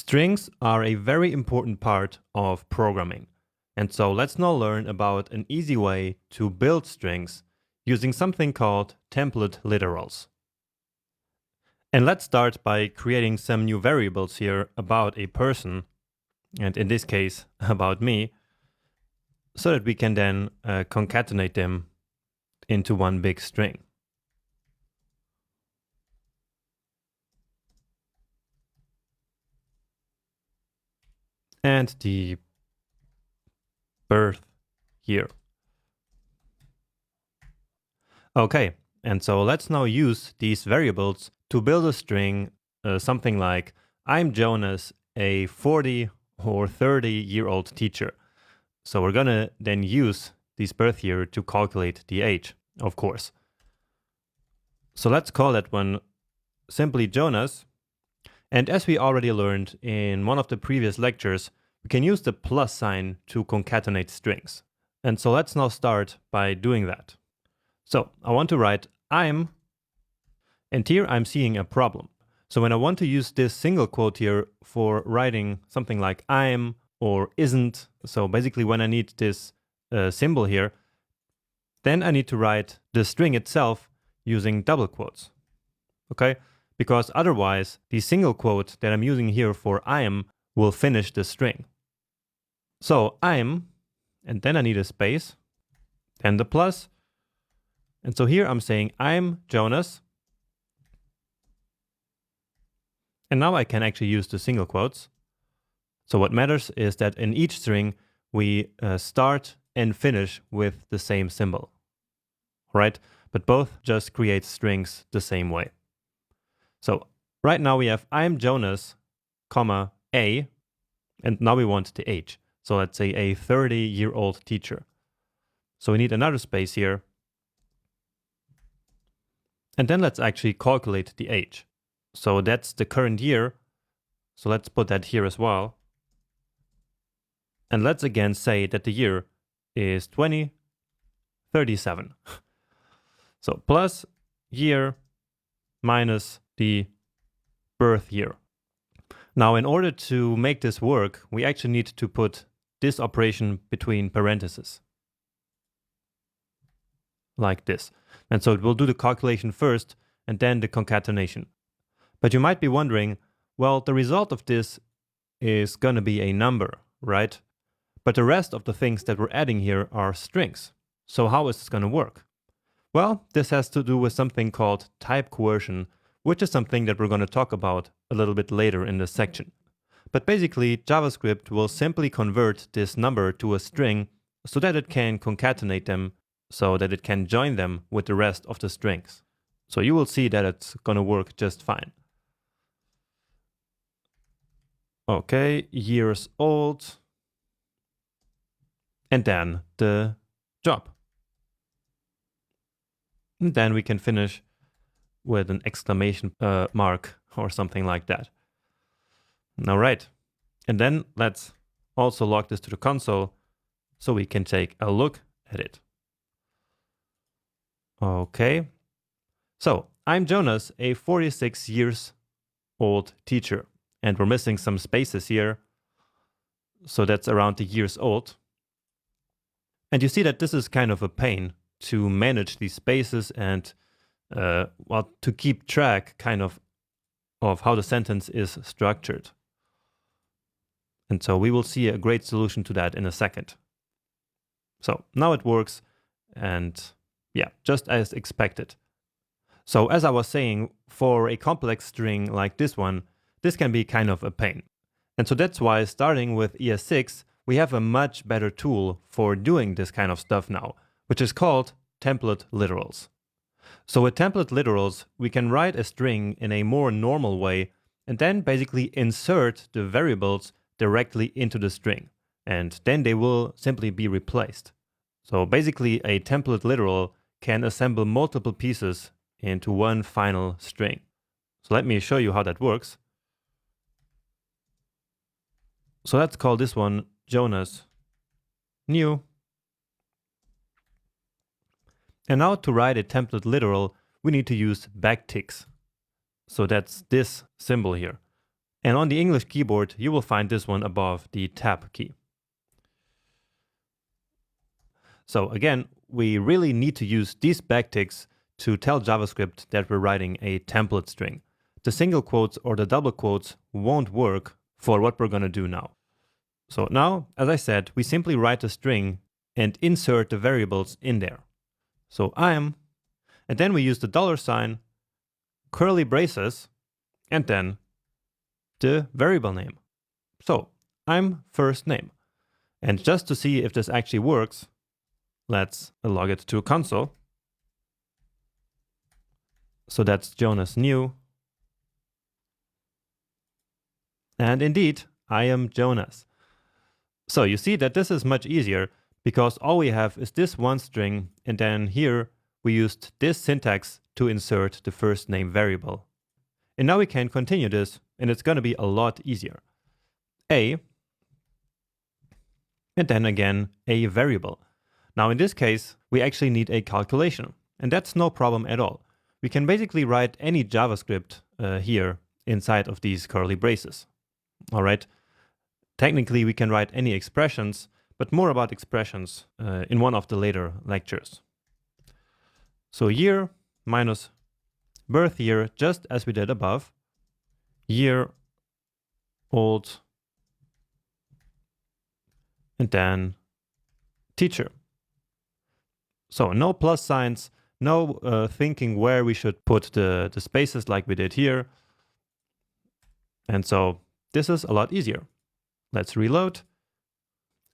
Strings are a very important part of programming. And so let's now learn about an easy way to build strings using something called template literals. And let's start by creating some new variables here about a person, and in this case about me, so that we can then concatenate them into one big string. And the birth year. Okay, and so let's now use these variables to build a string, something like I'm Jonas, a 40 or 30-year-old teacher. So we're gonna then use this birth year to calculate the age, of course. So let's call that one simply Jonas. And as we already learned in one of the previous lectures, we can use the plus sign to concatenate strings. And so let's now start by doing that. So I want to write I'm, and here I'm seeing a problem. So when I want to use this single quote here for writing something like I'm or isn't, so basically when I need this symbol here, then I need to write the string itself using double quotes, okay? Because otherwise the single quote that I'm using here for I'm will finish the string. So I'm, and then I need a space, then the plus, and so here I'm saying I'm Jonas. And now I can actually use the single quotes. So what matters is that in each string, we start and finish with the same symbol, right? But both just create strings the same way. So right now we have I'm Jonas, comma, a, and now we want the age. So let's say a 30-year-old teacher. So we need another space here. And then let's actually calculate the age. So that's the current year. So let's put that here as well. And let's again say that the year is 2037. So plus year minus the birth year. Now in order to make this work, we actually need to put this operation between parentheses. Like this. And so it will do the calculation first and then the concatenation. But you might be wondering, well, the result of this is going to be a number, right? But the rest of the things that we're adding here are strings. So how is this going to work? Well, this has to do with something called type coercion, which is something that we're going to talk about a little bit later in this section. But basically, JavaScript will simply convert this number to a string so that it can concatenate them, so that it can join them with the rest of the strings. So you will see that it's going to work just fine. Okay, years old, and then the job. And then we can finish with an exclamation mark or something like that. All right, and then let's also log this to the console so we can take a look at it. Okay, so I'm Jonas, a 46 years old teacher. And we're missing some spaces here. So that's around the years old. And you see that this is kind of a pain to manage these spaces and well, to keep track kind of how the sentence is structured. And so we will see a great solution to that in a second. So now it works, and yeah, just as expected. So as I was saying, for a complex string like this one, this can be kind of a pain. And so that's why starting with ES6, we have a much better tool for doing this kind of stuff now, which is called template literals. So with template literals, we can write a string in a more normal way and then basically insert the variables directly into the string. And then they will simply be replaced. So basically a template literal can assemble multiple pieces into one final string. So let me show you how that works. So let's call this one Jonas new. And now to write a template literal, we need to use backticks. So that's this symbol here. And on the English keyboard, you will find this one above the Tab key. So again, we really need to use these backticks to tell JavaScript that we're writing a template string. The single quotes or the double quotes won't work for what we're going to do now. So now, as I said, we simply write a string and insert the variables in there. So I'm, and then we use the $, curly braces, and then the variable name. So I'm first name. And just to see if this actually works, let's log it to console. So that's Jonas new. And indeed, I am Jonas. So you see that this is much easier because all we have is this one string, and then here we used this syntax to insert the first name variable. And now we can continue this, and it's going to be a lot easier. A, and then again a variable. Now in this case, we actually need a calculation, and that's no problem at all. We can basically write any JavaScript here inside of these curly braces. All right. Technically, we can write any expressions, but more about expressions in one of the later lectures. So year minus birth year, just as we did above. Year, old, and then teacher. So no plus signs, no thinking where we should put the spaces like we did here. And so this is a lot easier. Let's reload.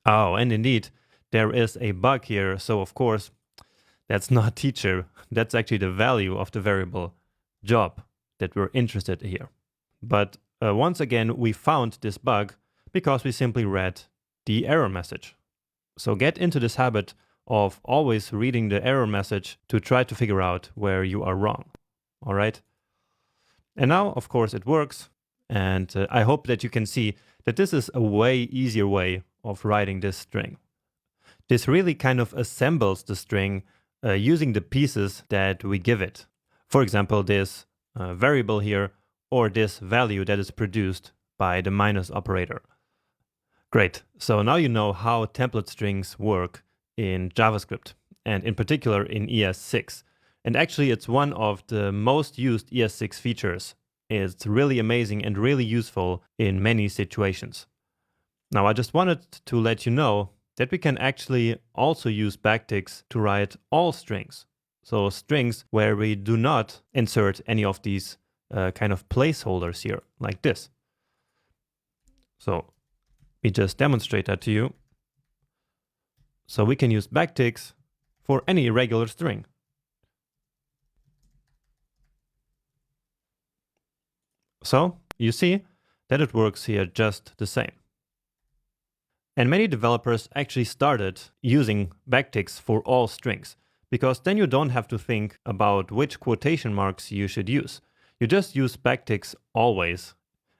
Oh, and indeed, there is a bug here. So of course, that's not teacher. That's actually the value of the variable job that we're interested in here. But once again, we found this bug because we simply read the error message. So get into this habit of always reading the error message to try to figure out where you are wrong. All right. And now, of course, it works. And I hope that you can see that this is a way easier way of writing this string. This really kind of assembles the string using the pieces that we give it. For example, this variable here, or this value that is produced by the minus operator. Great. So now you know how template strings work in JavaScript, and in particular in ES6. And actually, it's one of the most used ES6 features. It's really amazing and really useful in many situations. Now, I just wanted to let you know that we can actually also use backticks to write all strings. So strings where we do not insert any of these kind of placeholders here, like this. So we just demonstrate that to you. So we can use backticks for any regular string. So you see that it works here just the same. And many developers actually started using backticks for all strings, because then you don't have to think about which quotation marks you should use. You just use backticks always.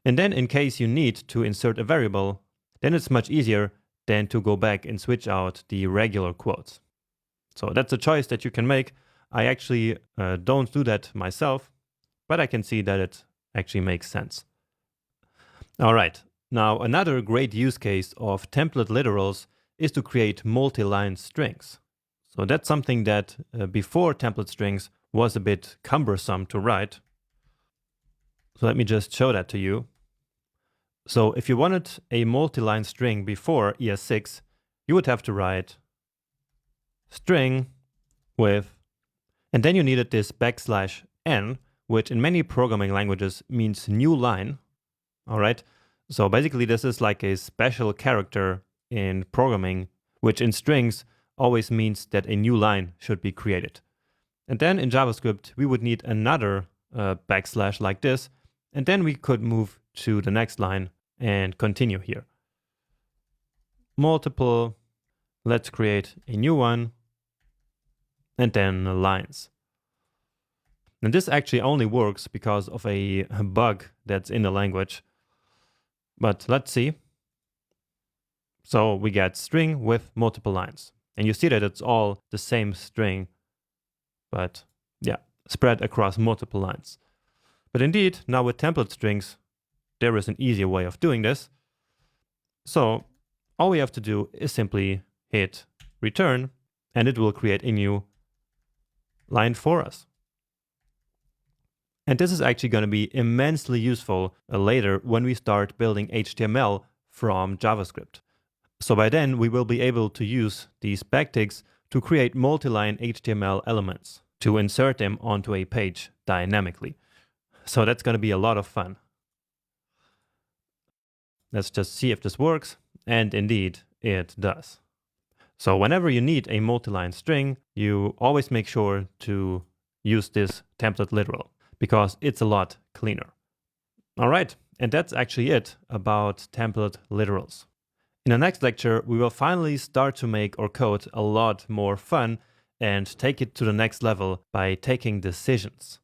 And then in case you need to insert a variable, then it's much easier than to go back and switch out the regular quotes. So that's a choice that you can make. I actually don't do that myself, but I can see that it actually makes sense. All right. Now, another great use case of template literals is to create multi-line strings. So that's something that before template strings was a bit cumbersome to write. So let me just show that to you. So if you wanted a multi-line string before ES6, you would have to write string with, and then you needed this \n, which in many programming languages means new line. All right. So basically, this is like a special character in programming, which in strings always means that a new line should be created. And then in JavaScript, we would need another \, like this, and then we could move to the next line and continue here. Multiple, let's create a new one, and then lines. And this actually only works because of a bug that's in the language. But let's see. So we get string with multiple lines. And you see that it's all the same string, but yeah, spread across multiple lines. But indeed, now with template strings, there is an easier way of doing this. So all we have to do is simply hit return, and it will create a new line for us. And this is actually going to be immensely useful later when we start building HTML from JavaScript. So by then we will be able to use these backticks to create multi-line HTML elements to insert them onto a page dynamically. So that's going to be a lot of fun. Let's just see if this works. And indeed, it does. So whenever you need a multi-line string, you always make sure to use this template literal, because it's a lot cleaner. All right, and that's actually it about template literals. In the next lecture, we will finally start to make our code a lot more fun and take it to the next level by taking decisions.